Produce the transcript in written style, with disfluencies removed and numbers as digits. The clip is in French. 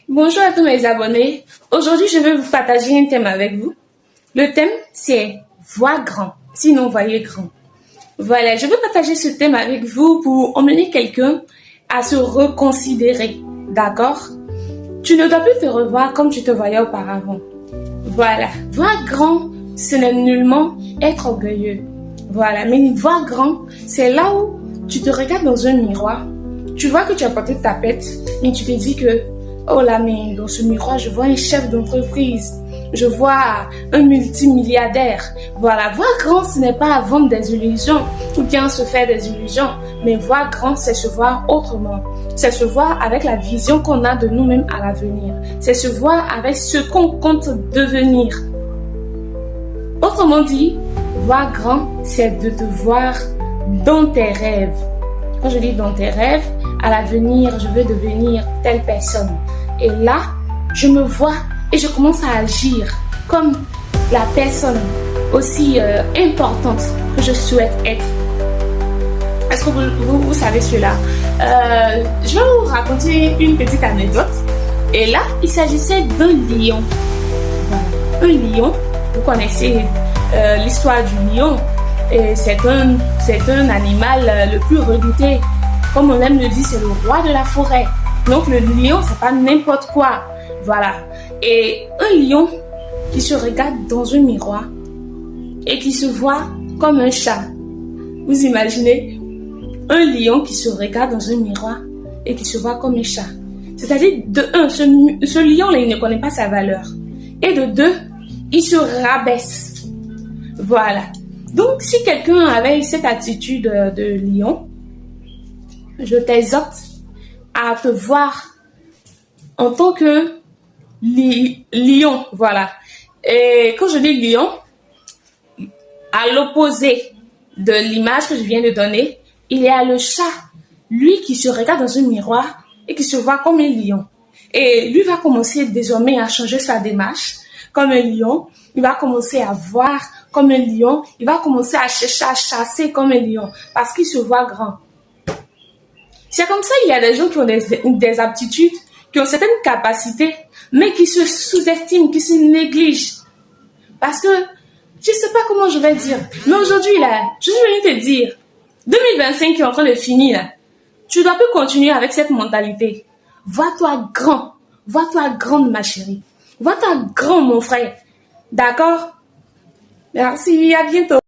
Bonjour à tous mes abonnés. Aujourd'hui, je vais vous partager un thème avec vous. Le thème, c'est voir grand, sinon voyez grand. Voilà, je veux partager ce thème avec vous pour emmener quelqu'un à se reconsidérer. D'accord? Tu ne dois plus te revoir comme tu te voyais auparavant. Voilà, voir grand, ce n'est nullement être orgueilleux. Voilà, mais voir grand, c'est là où tu te regardes dans un miroir. Tu vois que tu as porté ta tête, mais tu te dis que oh là, mais dans ce miroir, je vois un chef d'entreprise. Je vois un multimilliardaire. Voilà, voir grand, ce n'est pas vendre des illusions ou bien se faire des illusions. Mais voir grand, c'est se voir autrement. C'est se voir avec la vision qu'on a de nous-mêmes à l'avenir. C'est se voir avec ce qu'on compte devenir. Autrement dit, voir grand, c'est de te voir dans tes rêves. Quand je dis dans tes rêves, à l'avenir, je veux devenir telle personne. Et là, je me vois et je commence à agir comme la personne aussi importante que je souhaite être. Est-ce que vous savez cela? Je vais vous raconter une petite anecdote. Et là, il s'agissait d'un lion. Un lion, vous connaissez l'histoire du lion. C'est un animal le plus redouté. Comme on aime le dire, c'est le roi de la forêt. Donc le lion, c'est pas n'importe quoi. Voilà. Et un lion qui se regarde dans un miroir et qui se voit comme un chat. Vous imaginez un lion qui se regarde dans un miroir et qui se voit comme un chat. C'est-à-dire, de un, ce lion-là, il ne connaît pas sa valeur. Et de deux, il se rabaisse. Voilà. Donc, si quelqu'un avait cette attitude de lion, je t'exhorte à te voir en tant que lion, voilà. Et quand je dis lion, à l'opposé de l'image que je viens de donner, il y a le chat, lui qui se regarde dans un miroir et qui se voit comme un lion. Et lui va commencer désormais à changer sa démarche comme un lion. Il va commencer à voir comme un lion. Il va commencer à chercher à chasser comme un lion parce qu'il se voit grand. C'est comme ça, il y a des gens qui ont des aptitudes, qui ont certaines capacités, mais qui se sous-estiment, qui se négligent. Parce que, je ne sais pas comment je vais dire, mais aujourd'hui, là, je suis venue te dire, 2025 qui est en train de finir, là, tu ne dois plus continuer avec cette mentalité. Vois-toi grand, vois-toi grande, ma chérie. Vois-toi grand, mon frère. D'accord? Merci, à bientôt.